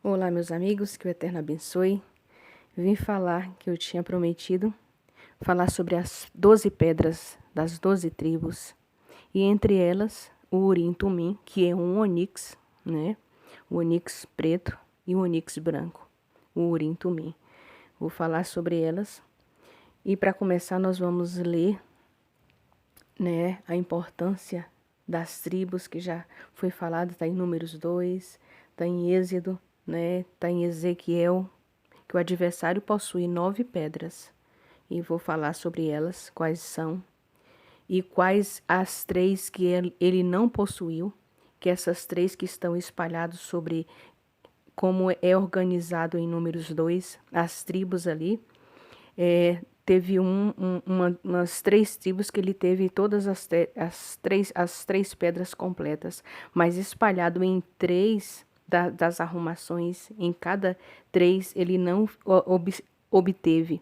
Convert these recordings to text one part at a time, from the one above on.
Olá, meus amigos, que o Eterno abençoe. Vim falar que eu tinha prometido falar sobre as 12 pedras das 12 tribos, e entre elas o Urim-Tumim, que é um onix, né? O onix preto e o onix branco, o Urim-Tumim. Vou falar sobre elas. E para começar, nós vamos ler, né, a importância das tribos, que já foi falado, está em Números 2, está em Êxodo, né, está em Ezequiel, que o adversário possui 9 pedras. E vou falar sobre elas, quais são, e quais as 3 que ele não possuiu, que essas 3 que estão espalhadas sobre como é organizado em Números 2, as tribos ali. Teve umas 3 tribos que ele teve todas as 3 pedras completas, mas espalhado em 3 das arrumações, em cada 3 ele não obteve.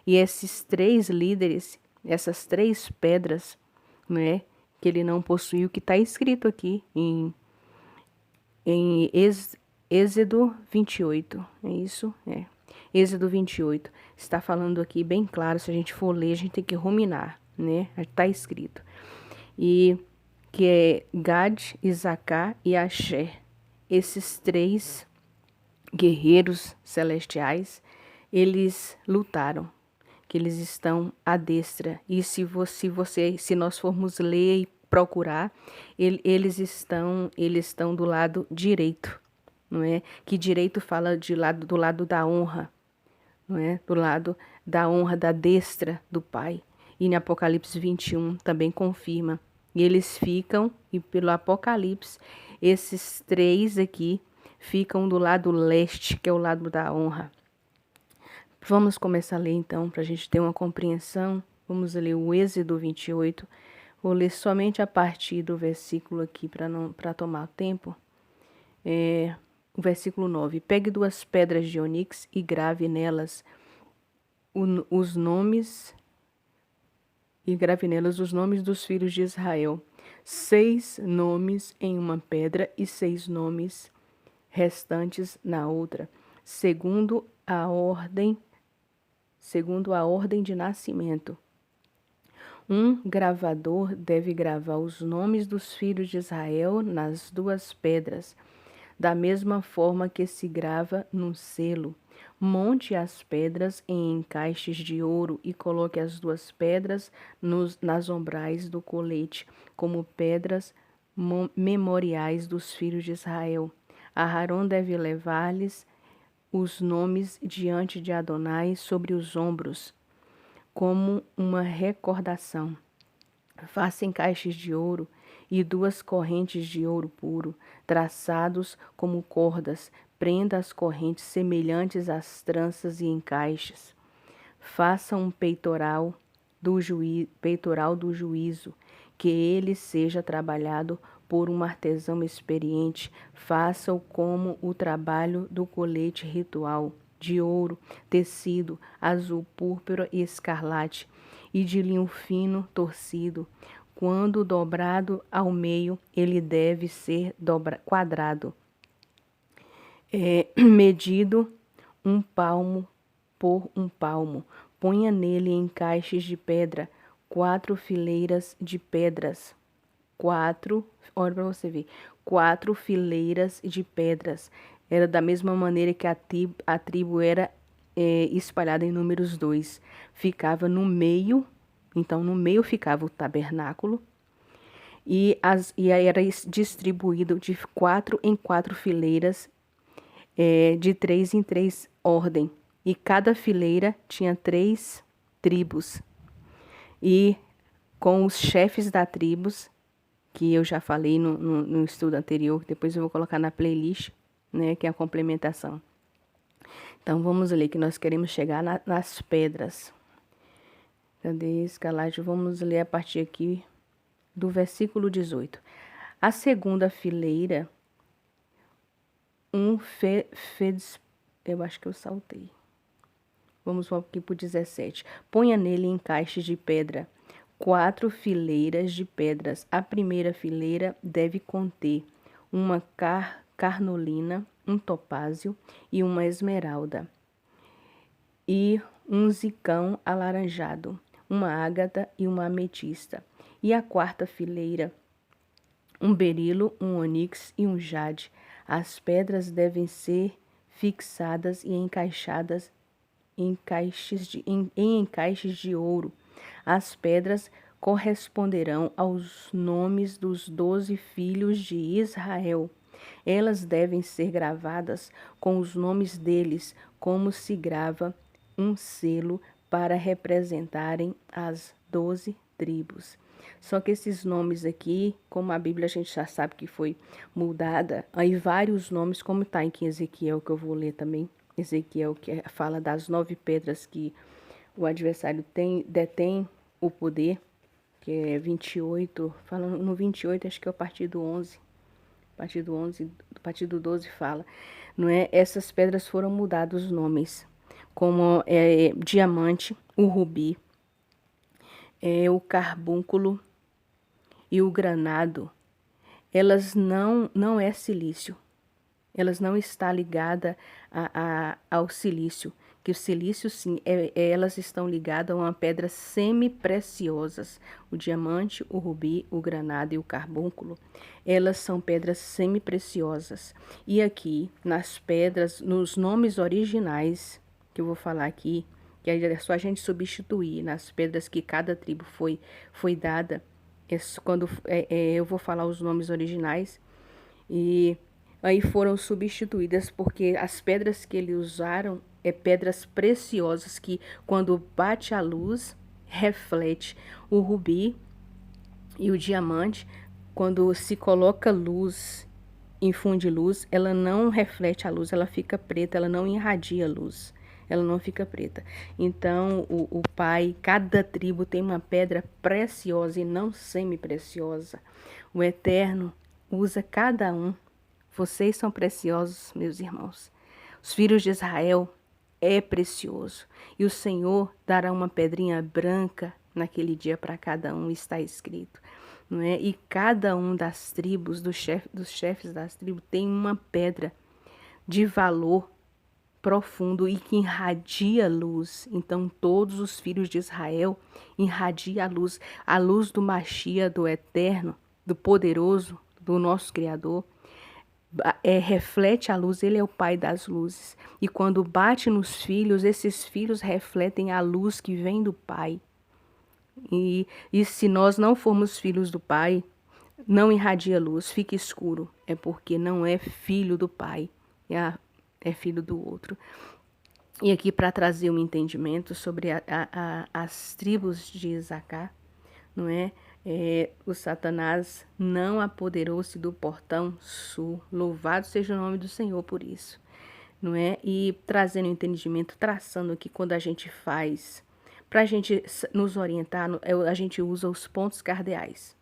E esses 3 líderes, essas 3 pedras, né, que ele não possuiu, que está escrito aqui em Êxodo 28, é isso? É. Êxodo 28, está falando aqui bem claro, se a gente for ler, a gente tem que ruminar, né? Está escrito. E que é Gad, Isacar e Asher. Esses 3 guerreiros celestiais, eles lutaram, que eles estão à destra. E se nós formos ler e procurar, eles estão do lado direito, não é? Que direito fala do lado da honra, não é? Do lado da honra, da destra do Pai. E em Apocalipse 21 também confirma. E eles ficam, e pelo Apocalipse, esses 3 aqui ficam do lado leste, que é o lado da honra. Vamos começar a ler então, para a gente ter uma compreensão. Vamos ler o Êxodo 28. Vou ler somente a partir do versículo aqui, para tomar tempo. O versículo 9. Pegue 2 pedras de onix e grave nelas os nomes dos filhos de Israel. 6 nomes em uma pedra e 6 nomes restantes na outra, segundo a ordem de nascimento. Um gravador deve gravar os nomes dos filhos de Israel nas 2 pedras, da mesma forma que se grava num selo. Monte as pedras em encaixes de ouro e coloque as 2 pedras nas ombrais do colete, como pedras memoriais dos filhos de Israel. Aarão deve levar-lhes os nomes diante de Adonai sobre os ombros, como uma recordação. Faça encaixes de ouro e 2 correntes de ouro puro, traçados como cordas. Prenda as correntes semelhantes às tranças e encaixes. Faça um peitoral do juízo, que ele seja trabalhado por um artesão experiente. Faça-o como o trabalho do colete ritual, de ouro, tecido, azul, púrpura e escarlate, e de linho fino torcido. Quando dobrado ao meio, ele deve ser quadrado, medido 1 palmo por 1 palmo. Ponha nele encaixes de pedra, 4 fileiras de pedras. Olha para você ver, 4 fileiras de pedras. Era da mesma maneira que a tribo era espalhada em Números 2. Ficava no meio, então no meio ficava o tabernáculo, e aí era distribuído de 4 em 4 fileiras, de 3 em 3 ordem. E cada fileira tinha 3 tribos. E com os chefes da tribos, que eu já falei no estudo anterior, depois eu vou colocar na playlist, né, que é a complementação. Então vamos ler, que nós queremos chegar nas pedras. Cadê escalagem? Vamos ler a partir aqui do versículo 18. A segunda fileira, eu acho que eu saltei. Vamos aqui para o 17. Ponha nele encaixes de pedra, 4 fileiras de pedras. A primeira fileira deve conter uma carnolina, um topázio e uma esmeralda, e um zicão alaranjado, uma ágata e uma ametista. E a quarta fileira, um berilo, um onix e um jade. As pedras devem ser fixadas e encaixadas em encaixes de ouro. As pedras corresponderão aos nomes dos 12 filhos de Israel. Elas devem ser gravadas com os nomes deles, como se grava um selo para representarem as 12 tribos. Só que esses nomes aqui, como a Bíblia a gente já sabe que foi mudada, aí vários nomes, como está em Ezequiel, que eu vou ler também, Ezequiel que fala das 9 pedras que o adversário detém o poder, que é 28, falando no 28, acho que é a partir do 11, a partir do 12 fala, não é? Essas pedras foram mudados os nomes, como diamante, o rubi, o carbúnculo e o granado. Elas não é silício. Elas não está ligada ao silício, que o silício sim, elas estão ligadas a uma pedra semi-preciosas. O diamante, o rubi, o granado e o carbúnculo, elas são pedras semi-preciosas. E aqui, nas pedras, nos nomes originais, que eu vou falar aqui, que é só a gente substituir nas pedras que cada tribo foi dada, quando eu vou falar os nomes originais, e aí foram substituídas porque as pedras que eles usaram pedras preciosas que quando bate a luz reflete. O rubi e o diamante, quando se coloca luz, infunde luz, ela não reflete a luz, ela fica preta, ela não irradia luz, ela não fica preta. Então o pai, cada tribo tem uma pedra preciosa e não semi-preciosa. O Eterno usa cada um. Vocês são preciosos, meus irmãos. Os filhos de Israel é precioso. E o Senhor dará uma pedrinha branca naquele dia para cada um, está escrito. Não é? E cada um das tribos, dos chefes das tribos, tem uma pedra de valor profundo e que irradia luz. Então todos os filhos de Israel irradiam a luz do Machia, do Eterno, do Poderoso, do nosso Criador. Reflete a luz, ele é o pai das luzes. E quando bate nos filhos, esses filhos refletem a luz que vem do pai. E se nós não formos filhos do pai, não irradia luz, fica escuro. É porque não é filho do pai, é filho do outro. E aqui para trazer um entendimento sobre as tribos de Isacar, não é? O Satanás não apoderou-se do portão sul. Louvado seja o nome do Senhor por isso, não é? E trazendo entendimento, traçando aqui quando a gente faz, para a gente nos orientar, a gente usa os pontos cardeais.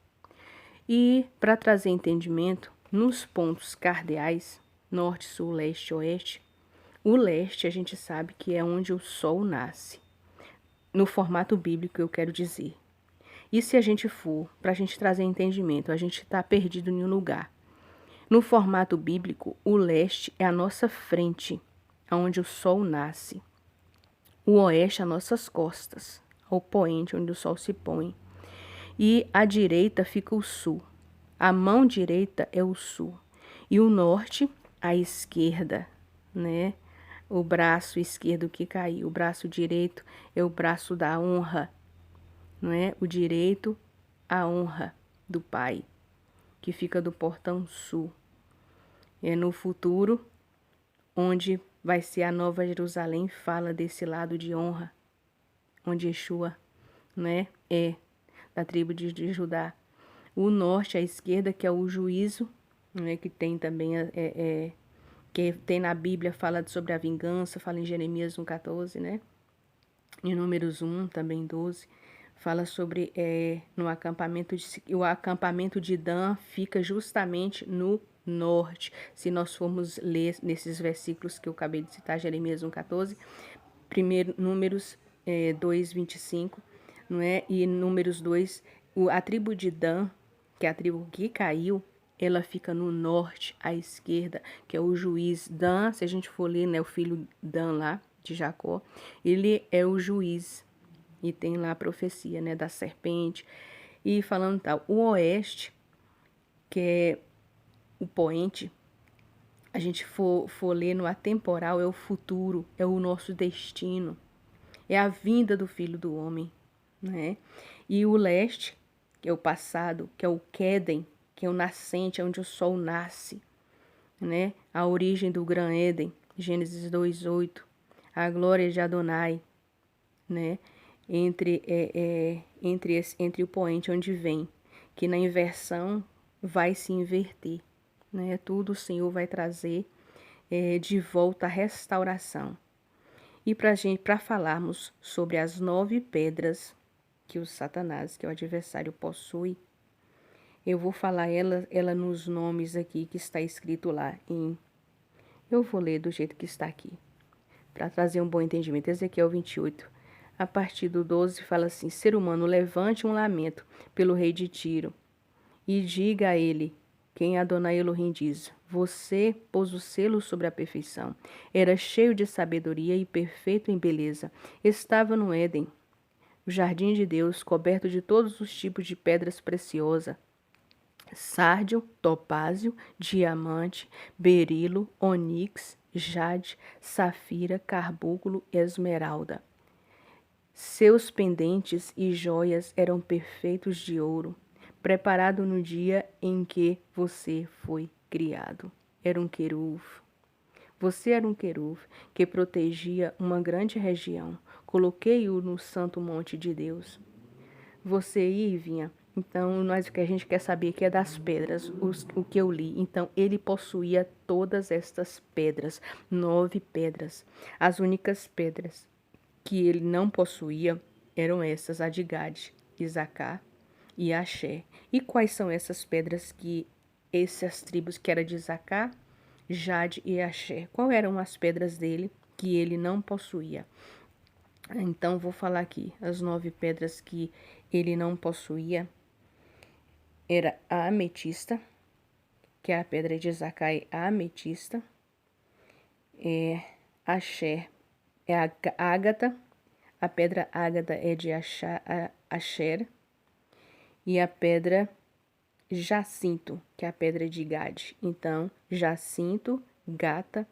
E para trazer entendimento, nos pontos cardeais, norte, sul, leste, oeste, o leste a gente sabe que é onde o sol nasce. No formato bíblico eu quero dizer. E se a gente for, para a gente trazer entendimento, a gente está perdido em um lugar. No formato bíblico, o leste é a nossa frente, onde o sol nasce. O oeste é as nossas costas, ao poente, onde o sol se põe. E à direita fica o sul. A mão direita é o sul. E o norte, à esquerda, né? O braço esquerdo que caiu. O braço direito é o braço da honra, não é? O direito à honra do Pai, que fica do portão sul. É no futuro, onde vai ser a Nova Jerusalém, fala desse lado de honra, onde Yeshua, né, é da tribo de Judá. O norte, à esquerda, que é o juízo, né, que tem também, que tem na Bíblia, fala sobre a vingança, fala em Jeremias 1,14, né? Em Números 1, também 12. Fala sobre no acampamento o acampamento de Dan fica justamente no norte. Se nós formos ler nesses versículos que eu acabei de citar, Jeremias 1,14, primeiro Números 2,25, não é? E Números 2, a tribo de Dan, que é a tribo que caiu, ela fica no norte, à esquerda, que é o juiz Dan. Se a gente for ler, né, o filho Dan lá, de Jacó, ele é o juiz. E tem lá a profecia, né, da serpente. E falando tal, o oeste, que é o poente, a gente for ler no atemporal, é o futuro, é o nosso destino, é a vinda do Filho do Homem, né? E o leste, que é o passado, que é o Quéden, que é o nascente, é onde o sol nasce, né? A origem do Gran Éden, Gênesis 2:8, a glória de Adonai, né? Entre o poente onde vem, que na inversão vai se inverter, né? Tudo o Senhor vai trazer de volta a restauração. E para falarmos sobre as 9 pedras que o Satanás, que é o adversário, possui, eu vou falar ela nos nomes aqui que está escrito lá em... Eu vou ler do jeito que está aqui, para trazer um bom entendimento. Ezequiel 28, a partir do 12, fala assim: ser humano, levante um lamento pelo rei de Tiro e diga a ele, quem Adonai Elohim diz: você pôs o selo sobre a perfeição. Era cheio de sabedoria e perfeito em beleza. Estava no Éden, o jardim de Deus, coberto de todos os tipos de pedras preciosas: sárdio, topázio, diamante, berilo, onix, jade, safira, carbúnculo e esmeralda. Seus pendentes e joias eram perfeitos de ouro, preparado no dia em que você foi criado. Era um querube. Você era um querube que protegia uma grande região. Coloquei-o no santo monte de Deus. Você ia e vinha. Então, o que a gente quer saber que é das pedras, o que eu li. Então, ele possuía todas estas pedras, 9 pedras. As únicas pedras que ele não possuía eram essas, a de Gade, Isacar e Axé. E quais são essas pedras que essas tribos que era de Isacar, Jade e Axé? Quais eram as pedras dele que ele não possuía? Então, vou falar aqui, as 9 pedras que ele não possuía. Era a ametista, que é a pedra de Isacar, a ametista. Axé é a ágata, a pedra ágata é de Axer. E a pedra jacinto, que é a pedra de Gade. Então, jacinto, gata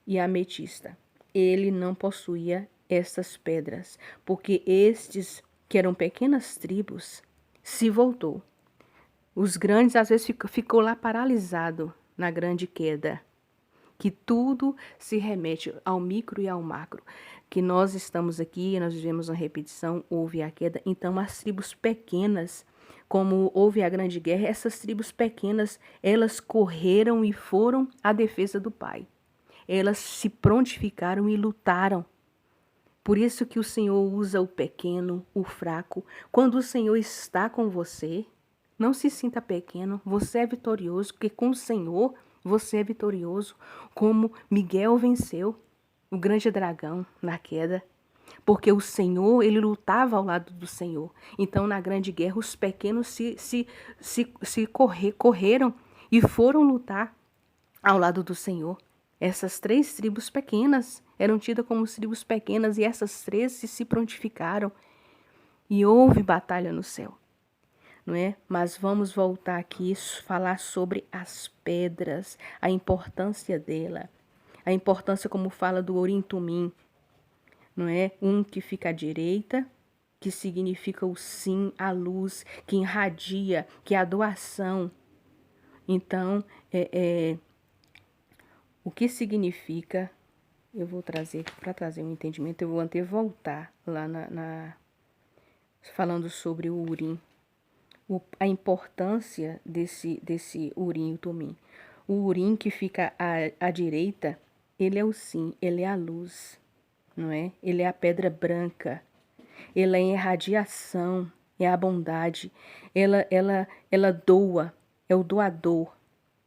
e ametista. Ele não possuía essas pedras, porque estes, que eram pequenas tribos, se voltou. Os grandes, às vezes, ficou lá paralisado na grande queda. Que tudo se remete ao micro e ao macro. Que nós estamos aqui, nós vivemos uma repetição, houve a queda. Então, as tribos pequenas, como houve a grande guerra, essas tribos pequenas, elas correram e foram à defesa do Pai. Elas se prontificaram e lutaram. Por isso que o Senhor usa o pequeno, o fraco. Quando o Senhor está com você, não se sinta pequeno, você é vitorioso, porque com o Senhor você é vitorioso, como Miguel venceu o grande dragão na queda, porque o Senhor, ele lutava ao lado do Senhor. Então, na grande guerra, os pequenos correram e foram lutar ao lado do Senhor. Essas 3 tribos pequenas eram tidas como tribos pequenas e essas 3 se prontificaram e houve batalha no céu. Não é? Mas vamos voltar aqui e falar sobre as pedras, a importância dela, a importância como fala do Urim Tumim, não é? Um que fica à direita, que significa o sim, a luz, que irradia, que é a doação. Então, o que significa, eu vou trazer, para trazer um entendimento, eu vou até voltar lá falando sobre o Urim. A importância desse Urim e Tumim. O Urim que fica à direita, ele é o sim, ele é a luz, não é? Ele é a pedra branca, ele é a irradiação, é a bondade, ela doa, é o doador,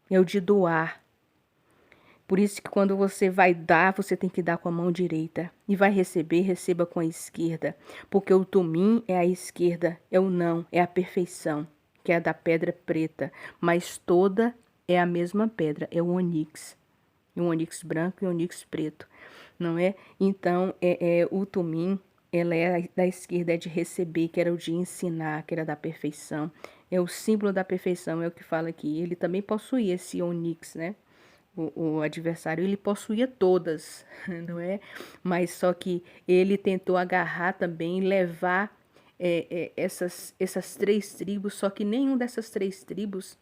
é o de doar. Por isso que quando você vai dar, você tem que dar com a mão direita. E vai receber, receba com a esquerda. Porque o tumim é a esquerda, é o não, é a perfeição, que é a da pedra preta. Mas toda é a mesma pedra, é o onix. O onix branco e o onix preto, não é? Então, o tumim, ela é da esquerda, é de receber, que era o de ensinar, que era da perfeição. É o símbolo da perfeição, é o que fala aqui. Ele também possuía esse onix, né? O adversário, ele possuía todas, não é? Mas só que ele tentou agarrar também, levar essas 3 tribos, só que nenhum dessas 3 tribos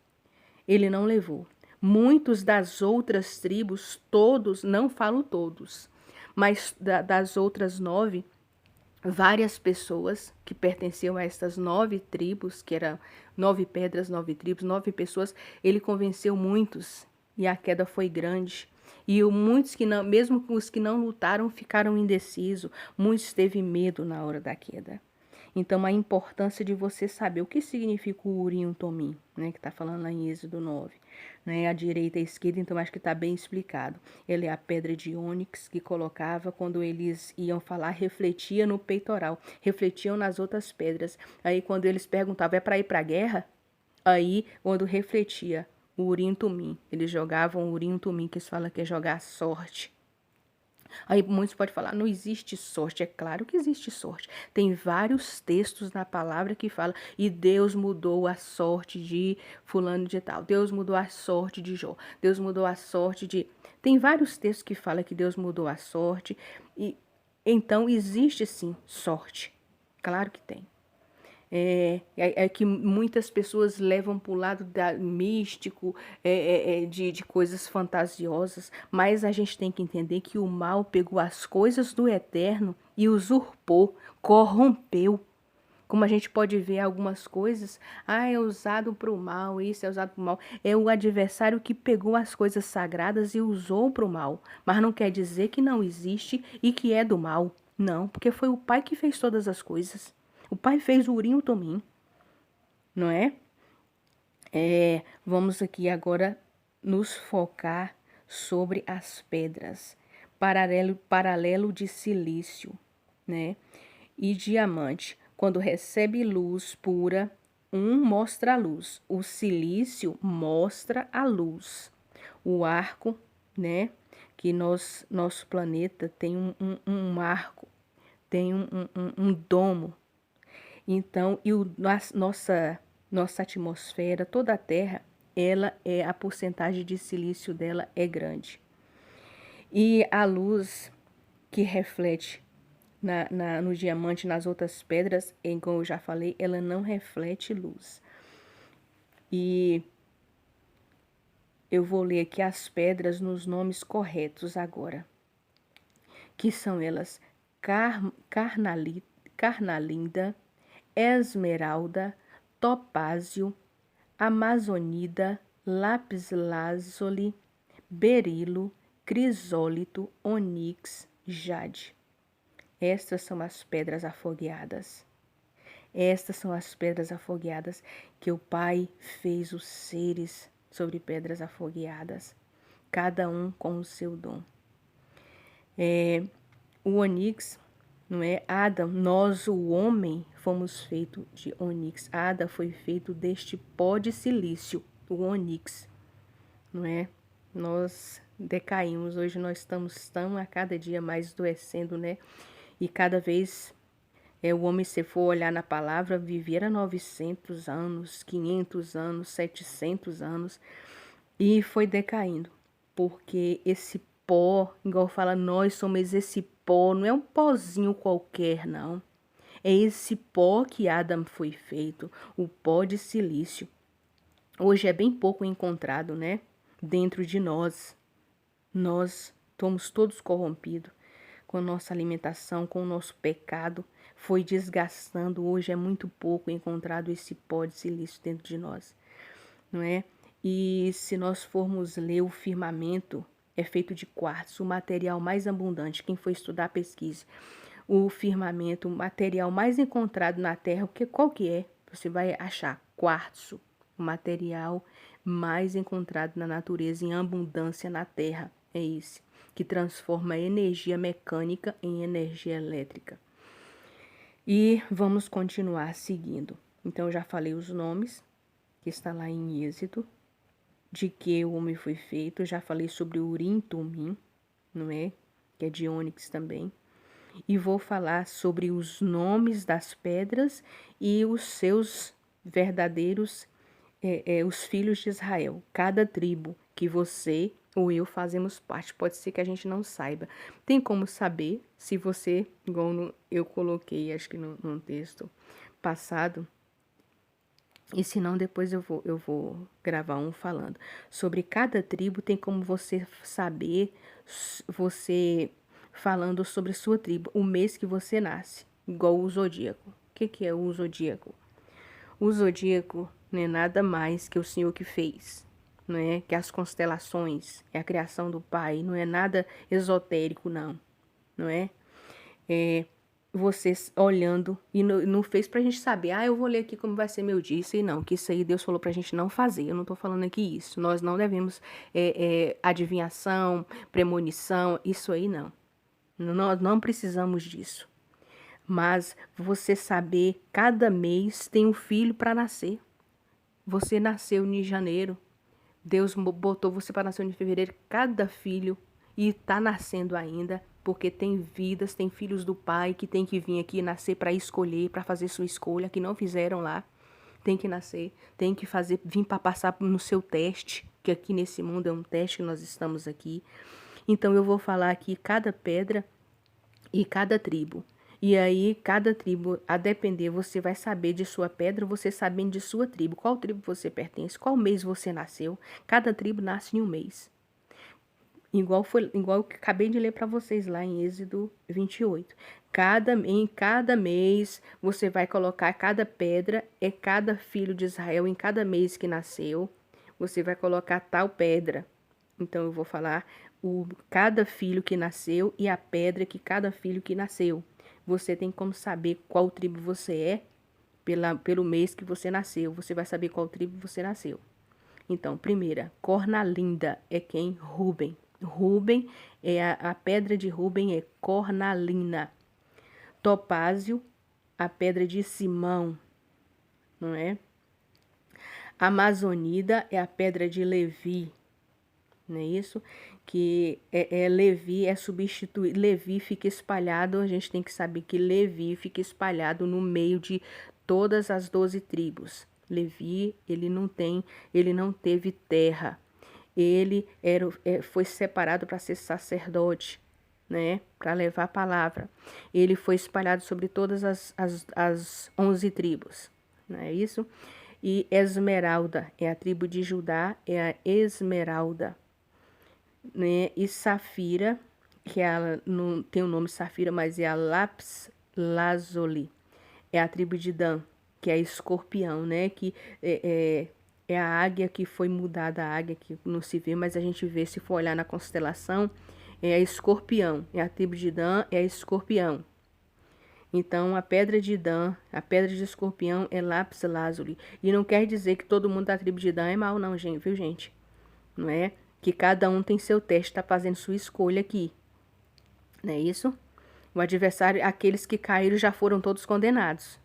ele não levou. Muitos das outras tribos, todos, não falo todos, mas das outras 9, várias pessoas que pertenciam a estas 9 tribos, que eram 9 pedras, 9 tribos, 9 pessoas, ele convenceu muitos e a queda foi grande. E muitos que não, mesmo os que não lutaram, ficaram indecisos. Muitos teve medo na hora da queda. Então, a importância de você saber o que significa o Urim e o Tumim, né, que está falando lá em Êxodo 9. Né, a direita e a esquerda, então acho que está bem explicado. Ele é a pedra de ônix que colocava quando eles iam falar, refletia no peitoral, refletiam nas outras pedras. Aí quando eles perguntavam, é para ir para a guerra? Aí, quando refletia, o Urim e Tumim, eles jogavam o Urim e Tumim, que eles falam que é jogar sorte. Aí muitos podem falar, não existe sorte. É claro que existe sorte. Tem vários textos na palavra que fala, e Deus mudou a sorte de fulano de tal. Deus mudou a sorte de Jó. Deus mudou a sorte de... Tem vários textos que falam que Deus mudou a sorte. E então existe sim sorte. Claro que tem. É que muitas pessoas levam para o lado místico, de coisas fantasiosas, mas a gente tem que entender que o mal pegou as coisas do eterno e usurpou, corrompeu. Como a gente pode ver algumas coisas, é usado para o mal, isso é usado para o mal. É o adversário que pegou as coisas sagradas e usou para o mal, mas não quer dizer que não existe e que é do mal. Não, porque foi o Pai que fez todas as coisas. O Pai fez o Urim e o Tumim, não é? Vamos aqui agora nos focar sobre as pedras. Paralelo de silício, né? E diamante. Quando recebe luz pura, um mostra a luz. O silício mostra a luz. O arco, né? Que nosso planeta tem um arco, tem um domo. Então, nossa atmosfera, toda a Terra, a porcentagem de silício dela é grande. E a luz que reflete no diamante, nas outras pedras, como eu já falei, ela não reflete luz. E eu vou ler aqui as pedras nos nomes corretos agora, que são elas carnalinda, esmeralda, topázio, amazonida, lápis-lazuli, berilo, crisólito, onix, jade. Estas são as pedras afogueadas. Estas são as pedras afogueadas que o Pai fez os seres sobre pedras afogueadas, cada um com o seu dom. O onix, não é? Adão, nós, o homem, fomos feitos de onix. Adão foi feito deste pó de silício, o onix, não é? Nós decaímos, hoje nós estamos tão a cada dia mais adoecendo, né? E cada vez o homem, se for olhar na palavra, vivera 900 anos, 500 anos, 700 anos, e foi decaindo, porque esse pó, igual fala, nós somos esse pó, não é um pozinho qualquer, não. É esse pó que Adão foi feito, o pó de silício. Hoje é bem pouco encontrado, né? Dentro de nós. Nós somos todos corrompidos com a nossa alimentação, com o nosso pecado. Foi desgastando. Hoje é muito pouco encontrado esse pó de silício dentro de nós, não é? E se nós formos ler o firmamento, é feito de quartzo, o material mais abundante. Quem for estudar, pesquise. O firmamento, o material mais encontrado na Terra, qual que é? Você vai achar quartzo, o material mais encontrado na natureza em abundância na Terra. É esse, que transforma a energia mecânica em energia elétrica. E vamos continuar seguindo. Então, eu já falei os nomes, que está lá em Êxodo. de que o homem foi feito. Eu já falei sobre o Urim e Tumim, não é? Que é de ônix também. E vou falar sobre os nomes das pedras e os seus verdadeiros, os filhos de Israel. Cada tribo que você ou eu fazemos parte. Pode ser que a gente não saiba. Tem como saber se você, igual eu coloquei, acho que no texto passado, e se não, depois eu vou gravar um falando. Sobre cada tribo, tem como você saber, você falando sobre sua tribo, o mês que você nasce, igual o zodíaco. O que é o zodíaco? O zodíaco não é nada mais que o Senhor que fez, não é? Que as constelações, é a criação do Pai, não é nada esotérico, não é? É vocês olhando e não fez pra gente saber, eu vou ler aqui como vai ser meu dia, isso aí não, que isso aí Deus falou pra gente não fazer, eu não tô falando aqui isso, nós não devemos adivinhação, premonição, isso aí não, nós não precisamos disso, mas você saber, cada mês tem um filho para nascer, você nasceu em janeiro, Deus botou você para nascer em fevereiro, cada filho, e tá nascendo ainda, porque tem vidas, tem filhos do Pai que tem que vir aqui nascer para escolher, para fazer sua escolha, que não fizeram lá. Tem que nascer, tem que fazer, vir para passar no seu teste, que aqui nesse mundo é um teste que nós estamos aqui. Então eu vou falar aqui cada pedra e cada tribo. E aí, cada tribo, a depender, você vai saber de sua pedra, você sabendo de sua tribo. Qual tribo você pertence, qual mês você nasceu. Cada tribo nasce em um mês. Igual eu acabei de ler para vocês lá em Êxodo 28. Em cada mês, você vai colocar cada pedra, é cada filho de Israel, em cada mês que nasceu, você vai colocar tal pedra. Então, eu vou falar cada filho que nasceu e a pedra que cada filho que nasceu. Você tem como saber qual tribo você é pelo mês que você nasceu. Você vai saber qual tribo você nasceu. Então, primeira, cornalinda é quem? Ruben. Ruben, a pedra de Ruben é cornalina. Topázio, a pedra de Simão, não é? Amazonida é a pedra de Levi, não é isso? Que Levi é substituído, Levi fica espalhado, a gente tem que saber que Levi fica espalhado no meio de todas as 12 tribos. Levi, ele não teve terra. Ele foi separado para ser sacerdote, né? Para levar a palavra. Ele foi espalhado sobre todas as 11 tribos, não é isso? E Esmeralda é a tribo de Judá, é a Esmeralda, né? E Safira, que ela não tem o nome Safira, mas é a Lápis Lazuli, é a tribo de Dan, que é escorpião, né? Que é a águia que foi mudada, a águia que não se vê, mas a gente vê se for olhar na constelação, é a escorpião, é a tribo de Dan, é a escorpião. Então, a pedra de Dan, a pedra de escorpião é lápis lazuli. E não quer dizer que todo mundo da tribo de Dan é mal, não, gente, viu, gente? Não é? Que cada um tem seu teste, está fazendo sua escolha aqui. Não é isso? O adversário, aqueles que caíram já foram todos condenados.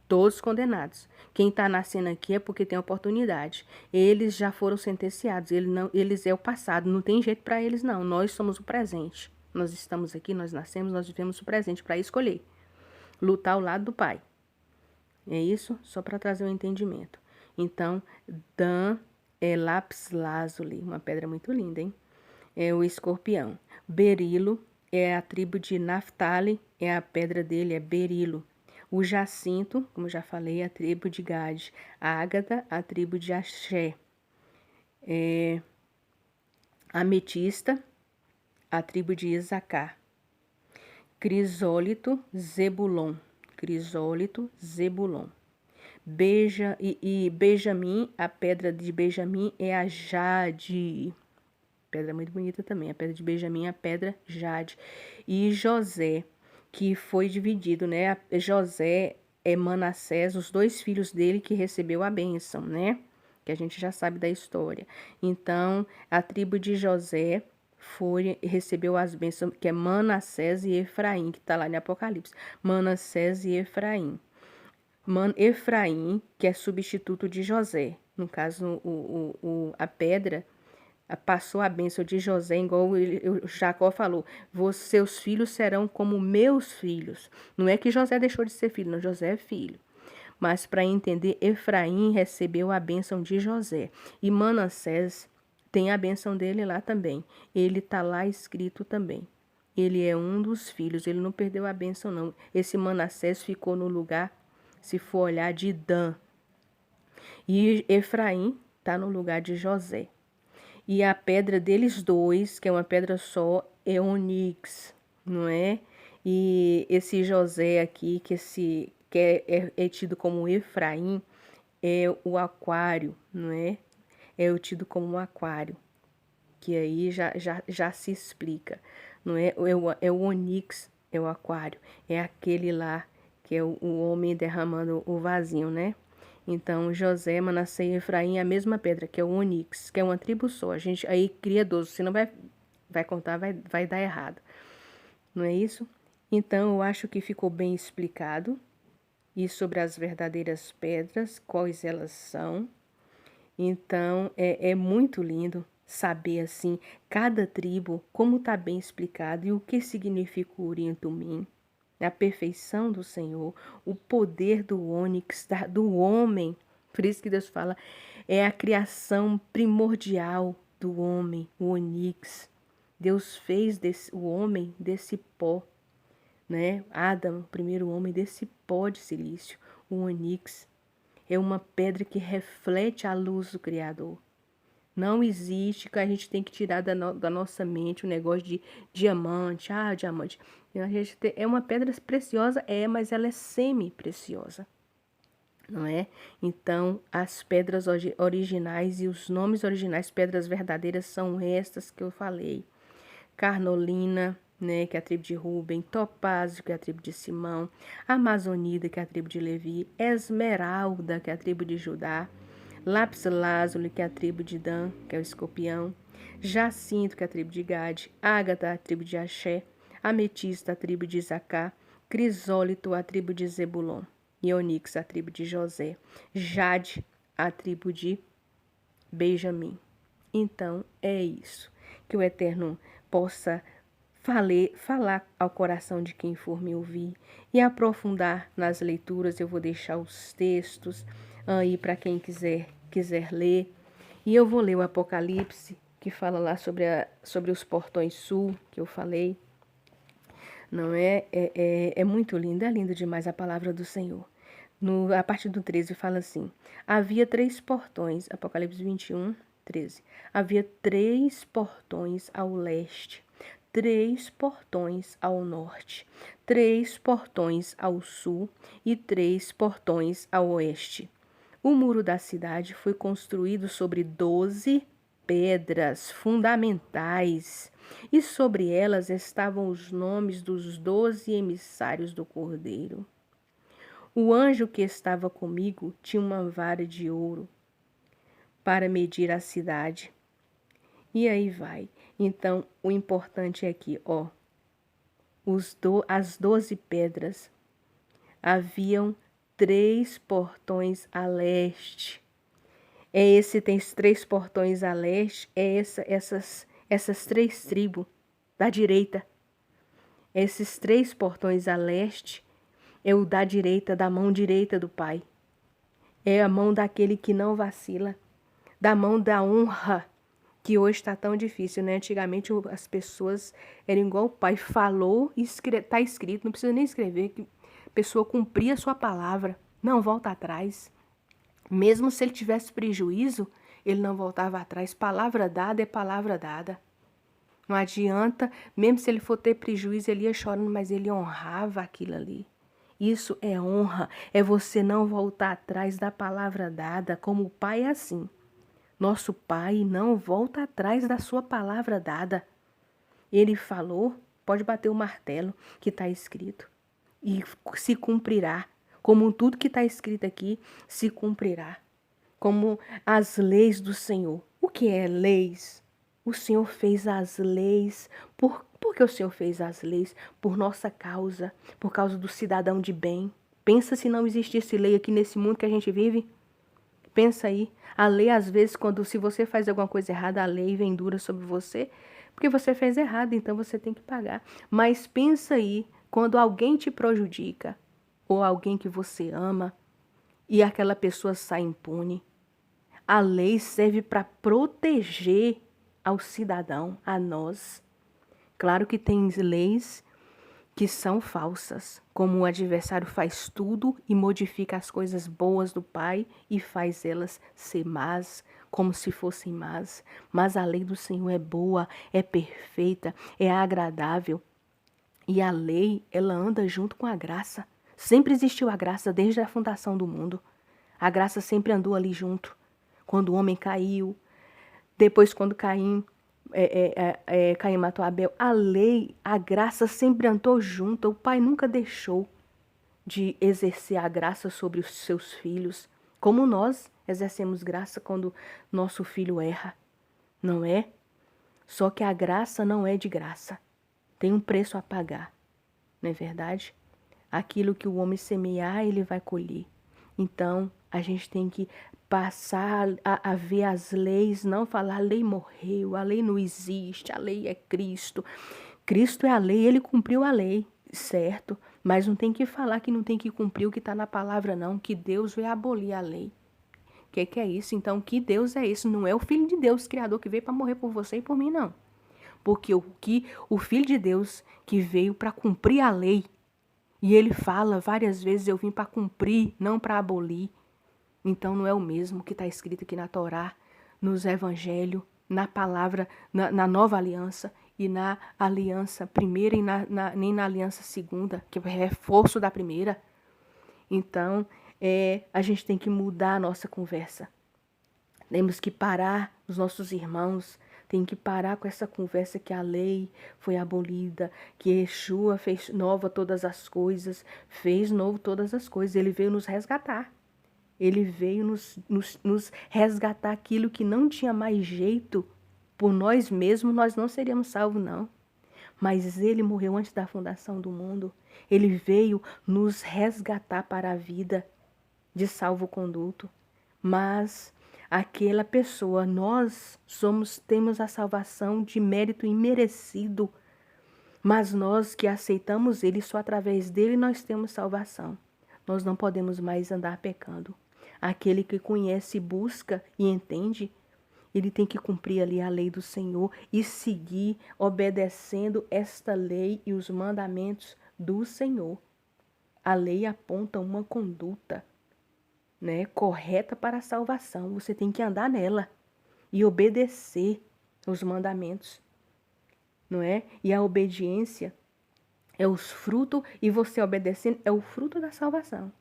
Todos condenados. Quem está nascendo aqui é porque tem oportunidade. Eles já foram sentenciados. Eles é o passado. Não tem jeito para eles, não. Nós somos o presente. Nós estamos aqui, nós nascemos, nós vivemos o presente para escolher. Lutar ao lado do Pai. É isso? Só para trazer um entendimento. Então, Dan é lápis lazuli. Uma pedra muito linda, hein? É o escorpião. Berilo é a tribo de Naphtali. É a pedra dele, é berilo. O jacinto, como já falei, é a tribo de Gade. A ágata, a tribo de Axé. Ametista, a tribo de Isacar. Crisólito, Zebulon. Crisólito, Zebulon. Benjamim, a pedra de Benjamim é a Jade. Pedra muito bonita também. A pedra de Benjamim é a pedra Jade. E José, que foi dividido, né? José é Manassés, os dois filhos dele que recebeu a bênção, né? Que a gente já sabe da história. Então, a tribo de José recebeu as bênçãos, que é Manassés e Efraim, que está lá em Apocalipse. Manassés e Efraim. Efraim, que é substituto de José. no caso, a pedra passou a bênção de José, igual o Jacó falou, seus filhos serão como meus filhos. Não é que José deixou de ser filho, não, José é filho. Mas para entender, Efraim recebeu a bênção de José. E Manassés tem a bênção dele lá também. Ele está lá escrito também. Ele é um dos filhos, ele não perdeu a bênção não. Esse Manassés ficou no lugar, se for olhar, de Dan. E Efraim está no lugar de José. E a pedra deles dois, que é uma pedra só, é onix, não é? E esse José aqui, é tido como Efraim, é o aquário, não é? É o tido como um aquário, que aí já se explica, não é? É o onix, é o aquário, é aquele lá que é o homem derramando o vasinho, né? Então, José, Manassés e Efraim é a mesma pedra, que é o onix, que é uma tribo só. A gente aí cria 12, se não vai contar, vai dar errado. Não é isso? Então, eu acho que ficou bem explicado. E sobre as verdadeiras pedras, quais elas são. Então, é muito lindo saber, assim, cada tribo, como está bem explicado e o que significa o Urim e Tumim. A perfeição do Senhor, o poder do ônix, do homem. Por isso que Deus fala, é a criação primordial do homem, o onix. Deus fez o homem desse pó, né? Adão, o primeiro homem, desse pó de silício. O onix é uma pedra que reflete a luz do Criador. Não existe que a gente tem que tirar da nossa mente o negócio de diamante. Ah, diamante. É uma pedra preciosa, mas ela é semi-preciosa, não é? Então, as pedras originais e os nomes originais, pedras verdadeiras, são estas que eu falei. Carnolina, né, que é a tribo de Ruben, Topázio, que é a tribo de Simão, Amazonida, que é a tribo de Levi, Esmeralda, que é a tribo de Judá, Lápis Lazuli, que é a tribo de Dan, que é o escorpião, Jacinto, que é a tribo de Gade, Ágata, a tribo de Axé, Ametista, a tribo de Isacar, Crisólito, a tribo de Zebulon, e Onix, a tribo de José, Jade, a tribo de Benjamim. Então, é isso. Que o Eterno possa falar ao coração de quem for me ouvir e aprofundar nas leituras. Eu vou deixar os textos aí para quem quiser ler. E eu vou ler o Apocalipse, que fala lá sobre os portões sul, que eu falei. Não é? É muito lindo, é lindo demais a palavra do Senhor. A partir do 13 fala assim: havia 3 portões, Apocalipse 21, 13. Havia 3 portões ao leste, 3 portões ao norte, 3 portões ao sul e 3 portões ao oeste. O muro da cidade foi construído sobre 12 pedras fundamentais, e sobre elas estavam os nomes dos 12 emissários do Cordeiro. O anjo que estava comigo tinha uma vara de ouro para medir a cidade. E aí vai. Então, o importante é aqui, ó, as 12 pedras. Haviam 3 portões a leste. Tem 3 portões a leste, essas 3 tribos da direita. Esses 3 portões a leste é o da direita, da mão direita do Pai. É a mão daquele que não vacila, da mão da honra, que hoje está tão difícil, né? Antigamente as pessoas eram igual o Pai falou, está escrito, não precisa nem escrever, que a pessoa cumpria a sua palavra, não volta atrás. Mesmo se ele tivesse prejuízo, ele não voltava atrás. Palavra dada é palavra dada. Não adianta, mesmo se ele for ter prejuízo, ele ia chorando, mas ele honrava aquilo ali. Isso é honra, é você não voltar atrás da palavra dada, como o Pai é assim. Nosso Pai não volta atrás da sua palavra dada. Ele falou, pode bater o martelo que está escrito e se cumprirá. Como tudo que está escrito aqui se cumprirá. Como as leis do Senhor. O que é leis? O Senhor fez as leis. Por que o Senhor fez as leis? Por nossa causa. Por causa do cidadão de bem. Pensa se não existisse lei aqui nesse mundo que a gente vive. Pensa aí. A lei, às vezes, se você faz alguma coisa errada, a lei vem dura sobre você, porque você fez errado, então você tem que pagar. Mas pensa aí, quando alguém te prejudica, ou alguém que você ama, e aquela pessoa sai impune. A lei serve para proteger ao cidadão, a nós. Claro que tem leis que são falsas, como o adversário faz tudo e modifica as coisas boas do Pai e faz elas ser más, como se fossem más. Mas a lei do Senhor é boa, é perfeita, é agradável. E a lei, ela anda junto com a graça. Sempre existiu a graça desde a fundação do mundo. A graça sempre andou ali junto. Quando o homem caiu, depois quando Caim matou Abel, a lei, a graça sempre andou junto. O pai nunca deixou de exercer a graça sobre os seus filhos, como nós exercemos graça quando nosso filho erra, não é? Só que a graça não é de graça. Tem um preço a pagar, não é verdade? Aquilo que o homem semear, ele vai colher. Então, a gente tem que passar a ver as leis, não falar a lei morreu, a lei não existe, a lei é Cristo. Cristo é a lei, ele cumpriu a lei, certo? Mas não tem que falar que não tem que cumprir o que está na palavra, não, que Deus veio abolir a lei. O que é isso? Então, que Deus é esse? Não é o Filho de Deus, Criador, que veio para morrer por você e por mim, não. Porque o Filho de Deus que veio para cumprir a lei, e ele fala várias vezes, eu vim para cumprir, não para abolir. Então não é o mesmo que está escrito aqui na Torá, nos Evangelhos, na palavra, na nova aliança e na aliança primeira e nem na aliança segunda, que é reforço da primeira. Então, a gente tem que mudar a nossa conversa. Temos que parar, os nossos irmãos, tem que parar com essa conversa que a lei foi abolida, que Yeshua fez nova todas as coisas, fez novo todas as coisas. Ele veio nos resgatar. Ele veio nos resgatar aquilo que não tinha mais jeito. Por nós mesmos, nós não seríamos salvos, não. Mas ele morreu antes da fundação do mundo. Ele veio nos resgatar para a vida de salvo-conduto. Mas aquela pessoa, nós temos a salvação de mérito imerecido. Mas nós que aceitamos ele, só através dele nós temos salvação. Nós não podemos mais andar pecando. Aquele que conhece, busca e entende, ele tem que cumprir ali a lei do Senhor e seguir obedecendo esta lei e os mandamentos do Senhor. A lei aponta uma conduta, né, correta para a salvação. Você tem que andar nela e obedecer os mandamentos, não é? E a obediência é os frutos, e você obedecendo é o fruto da salvação.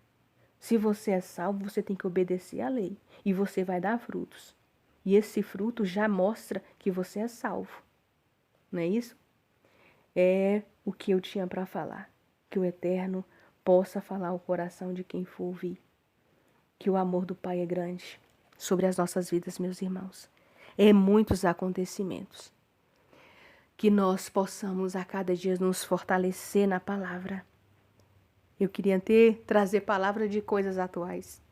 Se você é salvo, você tem que obedecer à lei e você vai dar frutos. E esse fruto já mostra que você é salvo. Não é isso? É o que eu tinha para falar. Que o Eterno possa falar ao coração de quem for ouvir. Que o amor do Pai é grande sobre as nossas vidas, meus irmãos. É muitos acontecimentos. Que nós possamos a cada dia nos fortalecer na palavra. Eu queria trazer palavra de coisas atuais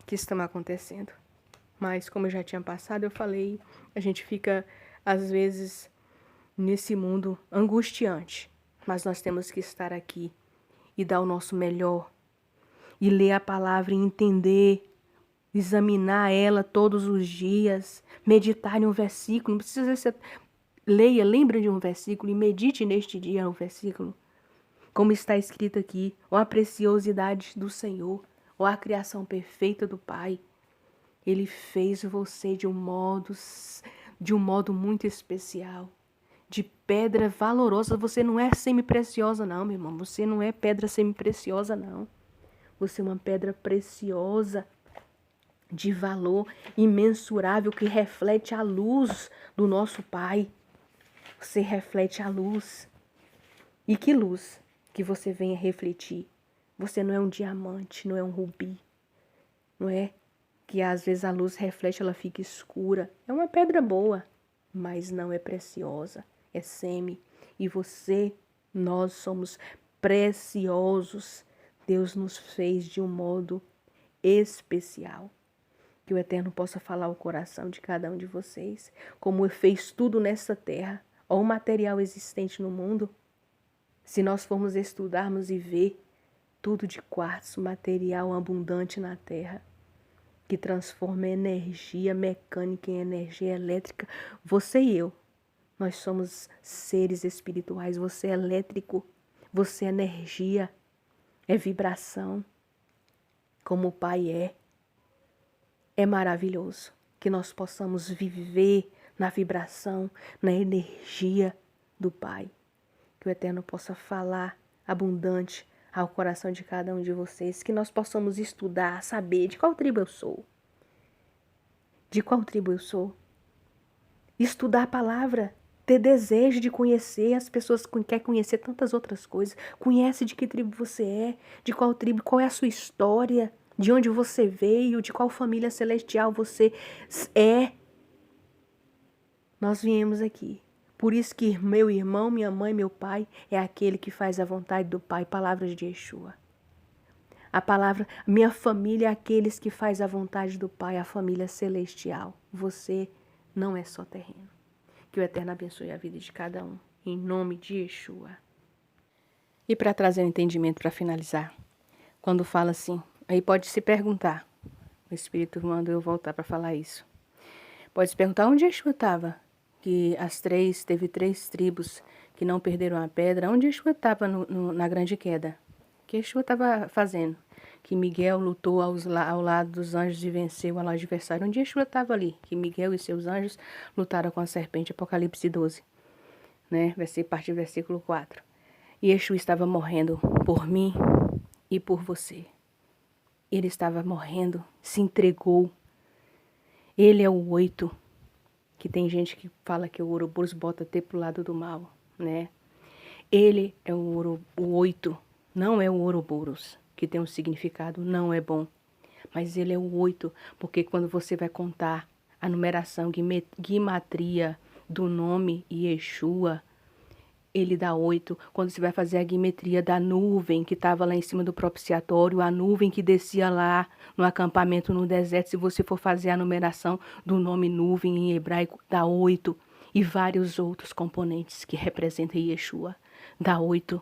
que estão acontecendo. Mas como eu já tinha passado, eu falei, a gente fica, às vezes, nesse mundo angustiante. Mas nós temos que estar aqui e dar o nosso melhor. E ler a palavra e entender, examinar ela todos os dias, meditar em um versículo. Não precisa ser... Leia, lembre de um versículo e medite neste dia um versículo. Como está escrito aqui, ó a preciosidade do Senhor, ó a criação perfeita do Pai. Ele fez você de um modo muito especial, de pedra valorosa. Você não é semi-preciosa não, meu irmão. Você não é pedra semi-preciosa não. Você é uma pedra preciosa, de valor imensurável, que reflete a luz do nosso Pai. Você reflete a luz. E que luz que você venha refletir. Você não é um diamante, não é um rubi, não é? Que às vezes a luz reflete, ela fica escura. É uma pedra boa, mas não é preciosa, é semi. E nós somos preciosos. Deus nos fez de um modo especial. Que o Eterno possa falar o coração de cada um de vocês, como fez tudo nessa terra, ou o material existente no mundo. Se nós formos estudarmos e ver tudo de quartzo, material abundante na terra, que transforma energia mecânica em energia elétrica, você e eu, nós somos seres espirituais, você é elétrico, você é energia, é vibração, como o Pai é. É maravilhoso que nós possamos viver na vibração, na energia do Pai. Que o Eterno possa falar abundante ao coração de cada um de vocês. Que nós possamos estudar, saber de qual tribo eu sou. De qual tribo eu sou. Estudar a palavra. Ter desejo de conhecer as pessoas que querem conhecer tantas outras coisas. Conhece de que tribo você é, de qual tribo, qual é a sua história, de onde você veio, de qual família celestial você é. Nós viemos aqui. Por isso que meu irmão, minha mãe, meu pai é aquele que faz a vontade do Pai. Palavras de Yeshua. A palavra, minha família é aqueles que faz a vontade do Pai, a família celestial. Você não é só terreno. Que o Eterno abençoe a vida de cada um. Em nome de Yeshua. E para trazer um entendimento, para finalizar, quando fala assim, aí pode se perguntar, o Espírito mandou eu voltar para falar isso. Pode se perguntar onde Yeshua estava, que teve 3 tribos que não perderam a pedra, onde Yeshua estava na grande queda? O que Yeshua estava fazendo? Que Miguel lutou ao lado dos anjos e venceu o adversário. Onde Yeshua estava ali? Que Miguel e seus anjos lutaram com a serpente, Apocalipse 12, né? A partir do versículo 4. E Yeshua estava morrendo por mim e por você. Ele estava morrendo, se entregou. Ele é o 8, que tem gente que fala que o Ouroboros bota até pro lado do mal, né? Ele é o 8, não é o Ouroboros, que tem um significado, não é bom. Mas ele é o 8, porque quando você vai contar a numeração, guimatria do nome Yeshua, ele dá 8. Quando você vai fazer a guimetria da nuvem que estava lá em cima do propiciatório, a nuvem que descia lá no acampamento no deserto, se você for fazer a numeração do nome nuvem em hebraico, dá 8. E vários outros componentes que representam Yeshua, dá 8.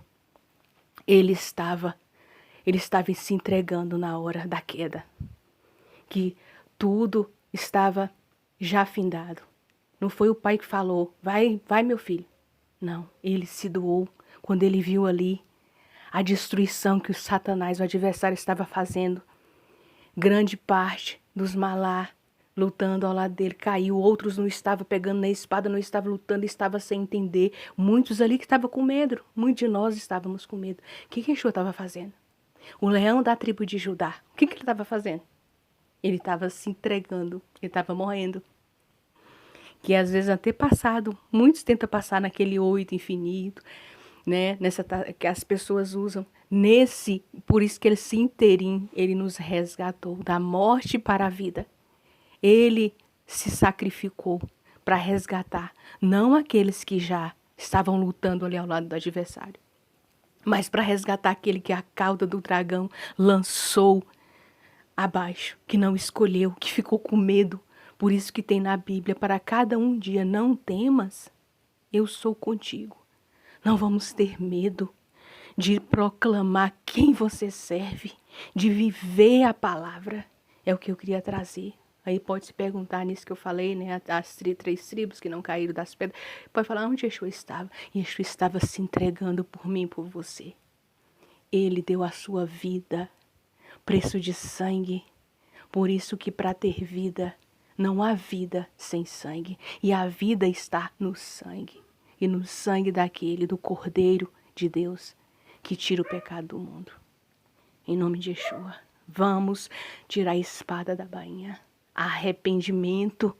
Ele estava se entregando na hora da queda, que tudo estava já findado. Não foi o pai que falou, vai meu filho. Não, ele se doou quando ele viu ali a destruição que o Satanás, o adversário, estava fazendo. Grande parte dos malá lutando ao lado dele caiu, outros não estavam pegando na espada, não estavam lutando, estavam sem entender. Muitos ali que estavam com medo, muitos de nós estávamos com medo. O que Yeshua estava fazendo? O leão da tribo de Judá, o que ele estava fazendo? Ele estava se entregando, ele estava morrendo. Que às vezes até passado, muitos tentam passar naquele 8 infinito, né? Que as pessoas usam. Por isso que esse interim, ele nos resgatou da morte para a vida. Ele se sacrificou para resgatar, não aqueles que já estavam lutando ali ao lado do adversário, mas para resgatar aquele que a cauda do dragão lançou abaixo, que não escolheu, que ficou com medo. Por isso que tem na Bíblia, para cada um dia, não temas, eu sou contigo. Não vamos ter medo de proclamar quem você serve, de viver a palavra. É o que eu queria trazer. Aí pode se perguntar nisso que eu falei, né? As 3 tribos que não caíram das pedras. Pode falar onde Yeshua estava. Yeshua estava se entregando por mim e por você. Ele deu a sua vida, preço de sangue. Por isso que para ter vida, não há vida sem sangue. E a vida está no sangue. E no sangue do Cordeiro de Deus, que tira o pecado do mundo. Em nome de Yeshua, vamos tirar a espada da bainha. Arrependimento,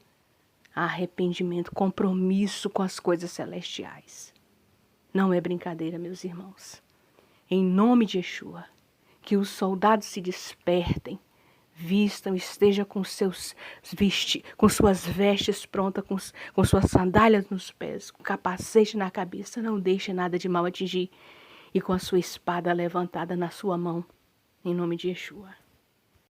compromisso com as coisas celestiais. Não é brincadeira, meus irmãos. Em nome de Yeshua, que os soldados se despertem, vistam, esteja com suas vestes prontas, com suas sandálias nos pés, com capacete na cabeça, não deixe nada de mal atingir, e com a sua espada levantada na sua mão, em nome de Yeshua.